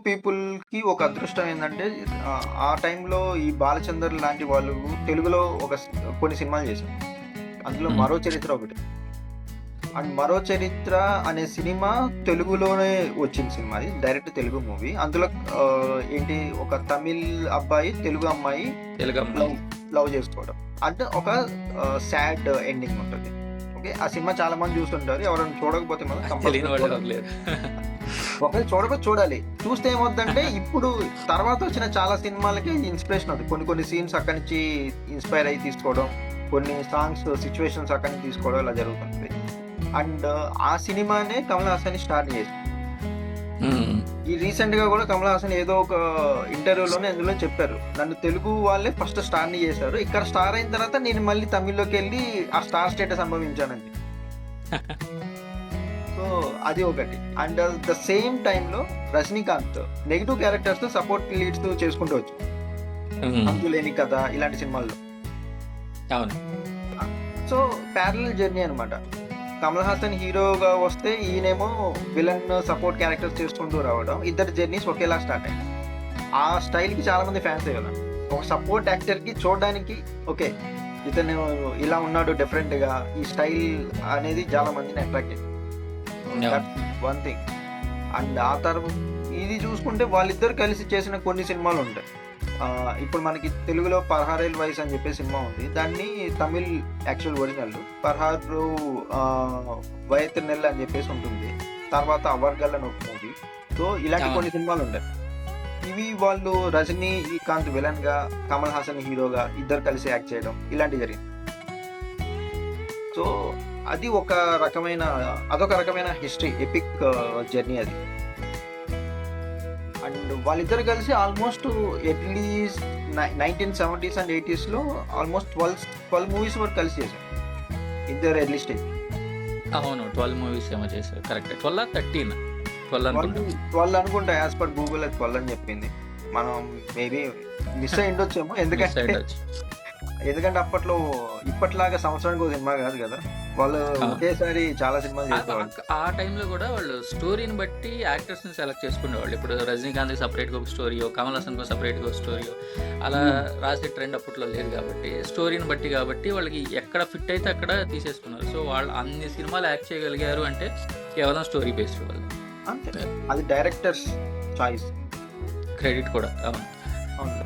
పీపుల్‌కి ఒక అదృష్టం ఏందంటే ఆ టైంలో ఈ 'బాలచందర్' లాంటి వాళ్ళు తెలుగులో కొన్ని సినిమాలు చేశారు. అందులో హ్మ్. 'మరో చరిత్ర' ఒకటి. అండ్ 'మరో చరిత్ర' అనే సినిమా తెలుగులోనే వచ్చిన సినిమా అది. Direct Telugu movie. అందులో ఏంటి ఒక తమిళ్ అబ్బాయి, తెలుగు అమ్మాయి తెలుగమ్మాయి. లవ్ లవ్ చేసుకోవడం. అంటే ఒక సాడ్ ఎండింగ్ ఉంటది. ఓకే. ఆ సినిమా చాలా మంది చూసుంటారు. ఎవరైనా చూడకపోతే మాత్రం తెలియని కంపల్సరీ వాళ్ళు చూడాలి. ఎవరు లేరు. ఒకవేళ చూడకపోతే చూడాలి. చూస్తే ఏమవుద్దంటే ఇప్పుడు తర్వాత వచ్చిన చాలా సినిమాలకి ఇన్‌స్పిరేషన్ అవుద్ది. కొన్ని కొన్ని సీన్స్ అక్కడి నుంచి ఇన్‌స్పైర్ అయ్యి తీసుకోవడం. కొన్ని సాంగ్స్, సిట్యుయేషన్స్ అక్కడి నుంచి తీసుకోవడం ఇలా జరుగుతుంటది. అండ్ ఆ సినిమానే కమల్ హాసన్ స్టార్ట్ చేసింది. హ్మ్. ఈ రీసెంట్‌గా గూడా కమల్ హాసన్ ఏదో ఒక ఇంటర్వ్యూలోనే అందులో చెప్పారు. నన్ను తెలుగు వాళ్ళే ఫస్ట్ స్టార్‌ని చేశారు. ఇక్కడ స్టార్ అయిన తర్వాత నేను మళ్ళీ తమిళ్‌లోకెళ్ళి ఆ స్టార్ స్టేటస్ అనుభవించానని. సో, అది ఒకటి. అండ్ ద సేమ్ టైమ్‌లో రజనీకాంత్ నెగెటివ్ క్యారెక్టర్స్‌తో సపోర్ట్ లీడ్స్ చేసుకుంటూ వచ్చారు. హ్మ్. 'అంతులేని కథ' ఇలాంటి సినిమాల్లో. అవును. సో, ప్యారలల్ జర్నీ అనమాట. కమల్ హాసన్ హీరోగా వస్తే ఈయనేమో విలన్ సపోర్ట్ క్యారెక్టర్స్ చేసుకుంటూ రావడం. ఇద్దరి జర్నీస్ ఒకేలా స్టార్ట్ అయ్యాయి. ఆ స్టైల్‌కి చాలా మంది ఫ్యాన్సే గదా! ఒక సపోర్ట్ యాక్టర్‌కి చూడడానికి ఓకే. ఇతను ఇలా ఉన్నాడు డిఫరెంట్‌గా. ఈ స్టైల్ అనేది చాలా మందిని అట్రాక్ట్ చేసింది. అవును. That's one thing. అండ్ ఆ ఇది చూసుకుంటే వాళ్ళిద్దరూ కలిసి చేసిన కొన్ని సినిమాలుంటాయి. ఇప్పుడు మనకి తెలుగులో 'పదహారేళ్ల వయసు' అని చెప్పే సినిమా ఉంది. దాన్ని తమిళ్ యాక్చువల్ ఒరిజినల్ 'పదహారు వయతినెల్' అని చెప్పేసి ఉంటుంది. తర్వాత 'అవర్గల్' అని ఒక మూవీ. సో, ఇలాంటి అవును. కొన్ని సినిమాలుంటాయి. ఇవి వాళ్ళు రజనీకాంత్ విలన్‌గా, కమల్ హాసన్ హీరోగా ఇద్దరు కలిసి యాక్ట్ చేయడం ఇలాంటివి జరిగింది. సో, అది అదొక రకమైన హిస్టరీ ఎపిక్ జర్నీ అది. అండ్ వాళ్ళిద్దరు కలిసి ఆల్మోస్ట్ అట్‌లీస్ట్ 1970s అండ్ 80sలో ఆల్మోస్ట్ 12 మూవీస్ వరకు కలిసి చేశారు. ఇద్దరు ఎర్లీ స్టేజ్. అవును. 12 మూవీస్ ఏమో చేశారు. కరెక్టే. 12 13 12 అనుకుంటా. 12 అనుకుంటా యాస్ పర్ గూగుల్ అది 12 అని చెప్పింది. మనం మేబీ మిస్ అయ్యుండొచ్చేమో. మిస్ అయ్యుండొచ్చు. ఎందుకంటే అప్పట్లో ఇప్పటిలాగా సంవత్సరానికి ఒక సినిమా కాదు కదా! వాళ్ళు అవును. ఒకేసారి చాలా సినిమాలు ఆ చేసేవాళ్ళు. ఆ టైంలో గూడా వాళ్ళు స్టోరీని బట్టి యాక్టర్స్‌ని సెలెక్ట్ చేసుకునేవాళ్ళు. ఇప్పుడు 'రజనీకాంత్‌కి' సెపరేట్‌గా ఒక స్టోరీయో, 'కమల్ హాసన్‌కో' సెపరేట్‌గా ఒక స్టోరీయో అలా హ్మ్. రాసే ట్రెండ్ అప్పట్లో లేదు గాబట్టి, స్టోరీని బట్టి గాబట్టి వాళ్ళకి ఎక్కడ ఫిట్ అయితే అక్కడ తీసేసుకున్నారు. సో, వాళ్ళు అన్ని సినిమాలు యాక్ట్ చేయగలిగారు అంటే కేవలం స్టోరీ బేస్డ్ వల్ల. అంతే. అది డైరెక్టర్స్ చాయిస్. క్రెడిట్ కూడా. అవును. అవును.